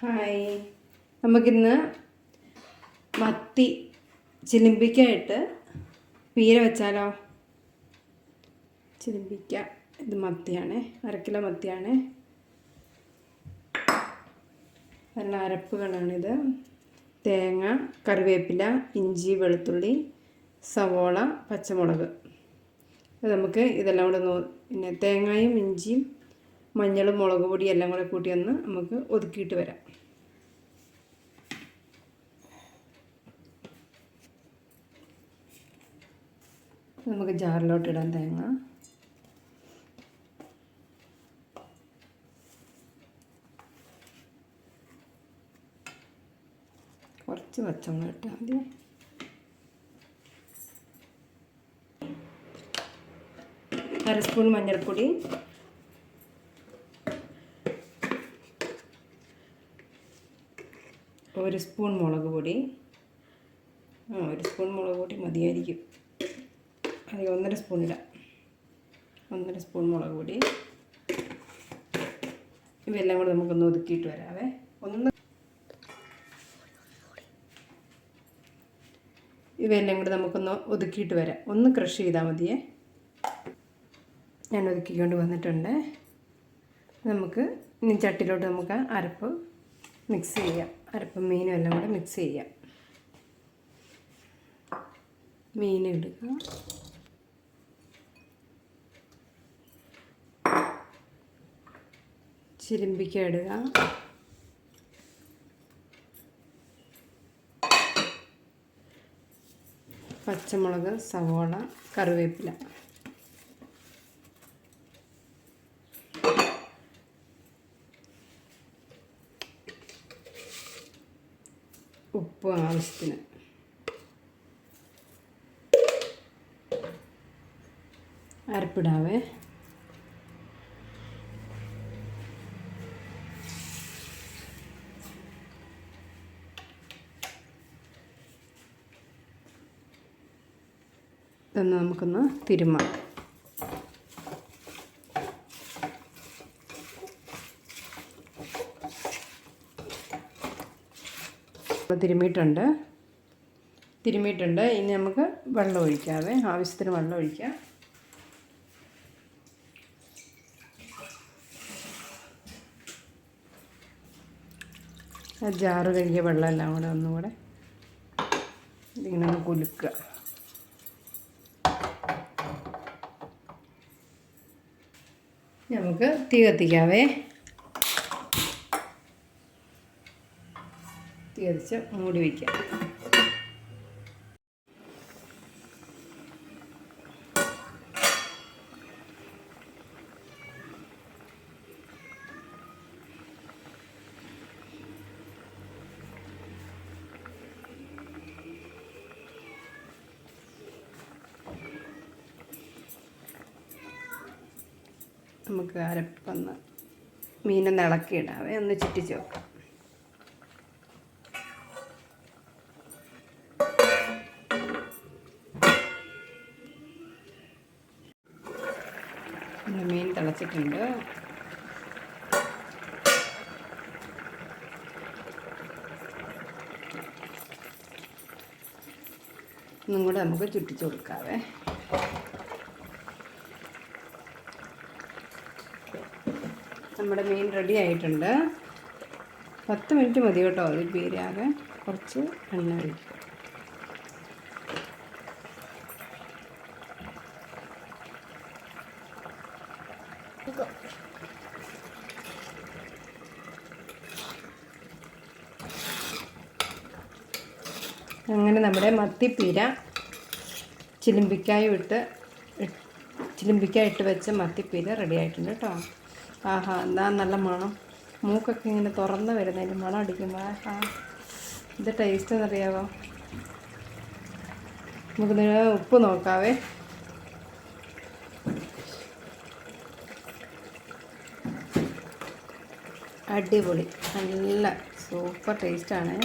Hi, നമുക്കിന്ന് മത്തി ചിലിമ്പിക്കായിട്ട് പീര വെച്ചാലോ? ചിലിമ്പിക്ക, ഇത് മത്തിയാണ്, 1/2 കിലോ മത്തിയാണ്. നല്ല അരപ്പുകളാണിത്. തേങ്ങ, കറിവേപ്പില, ഇഞ്ചി, വെളുത്തുള്ളി, സവോള, പച്ചമുളക്. നമുക്ക് ഇതെല്ലാം കൂടെ പിന്നെ തേങ്ങയും ഇഞ്ചിയും മഞ്ഞളും മുളക് പൊടി എല്ലാം കൂടെ കൂട്ടി ഒന്ന് നമുക്ക് ഒതുക്കിയിട്ട് വരാം. നമുക്ക് ജാറിലോട്ടിടാം തേങ്ങ. കുറച്ച് പച്ചമുളക് ഇട്ടാൽ മതി. അര സ്പൂൺ മഞ്ഞൾപ്പൊടി, ഒരു സ്പൂൺ മുളക് പൊടി. 1 സ്പൂൺ മുളക് പൊടി മതിയായിരിക്കും. അത് 1.5 സ്പൂൺ ഇടാം. 1.5 സ്പൂൺ മുളക് പൊടി. ഇവയെല്ലാം കൂടെ നമുക്കൊന്ന് ഒതുക്കിയിട്ട് വരാവേ. ഇവയെല്ലാം കൂടെ നമുക്കൊന്ന് ഒതുക്കിയിട്ട് വരാം. ഒന്ന് ക്രഷ് ചെയ്താൽ മതിയേ. ഞാൻ ഒതുക്കിക്കൊണ്ട് വന്നിട്ടുണ്ട്. നമുക്ക് ഇനി ചട്ടിയിലോട്ട് നമുക്ക് അരപ്പ് മിക്സ് ചെയ്യാം. അരപ്പും മീനും എല്ലാം കൂടെ മിക്സ് ചെയ്യാം. മീൻ എടുക്കുക, ചിലിമ്പിക്ക ഇടുക, പച്ചമുളക്, സവോള, കറിവേപ്പില, ഉപ്പ് ആവശ്യത്തിന്, അരപ്പിടാവേ. ഇതൊന്ന് നമുക്കൊന്ന് തിരുമാം. തിരുമിയിട്ടുണ്ട്. ഇനി നമുക്ക് വെള്ളം ഒഴിക്കാവേ. ആവശ്യത്തിന് വെള്ളം ഒഴിക്കാം. ജാറ് കഴുകിയ വെള്ളമെല്ലാം കൂടെ ഒന്നുകൂടെ ഇതിങ്ങനെ ഒന്ന് കുലുക്കുക. നമുക്ക് തീ കത്തിക്കാവേ. തീ കത്തിച്ച് മൂടി വയ്ക്കാം. നമുക്ക് അരപ്പൊന്ന് മീനൊന്ന് ഇളക്കിയിടാവേ. ഒന്ന് ചുറ്റിച്ച് വെക്കാം. മീൻ തിളച്ചിട്ടുണ്ട്. ഒന്നും കൂടെ നമുക്ക് ചുറ്റിച്ച് കൊടുക്കാവേ. നമ്മുടെ മീൻ റെഡി ആയിട്ടുണ്ട്. 10 മിനിറ്റ് മതി കേട്ടോ. ഈ പീരയാകെ കുറച്ച് എണ്ണ ഒഴിക്കും. അങ്ങനെ നമ്മുടെ മത്തിപ്പീര ചിലിമ്പിക്കായ ഇട്ട് വെച്ച മത്തിപ്പീര റെഡി ആയിട്ടുണ്ട് കേട്ടോ. ആഹാ, എന്താ നല്ല മണം. മൂക്കൊക്കെ ഇങ്ങനെ തുറന്ന് വരുന്നതിൻ്റെ മണം അടിക്കുമ്പോൾ ആഹാ, ഇത് ടേസ്റ്റ് എന്നറിയാമോ? നമുക്കിത് ഉപ്പ് നോക്കാവേ. അടിപൊളി, നല്ല സൂപ്പർ ടേസ്റ്റാണ്.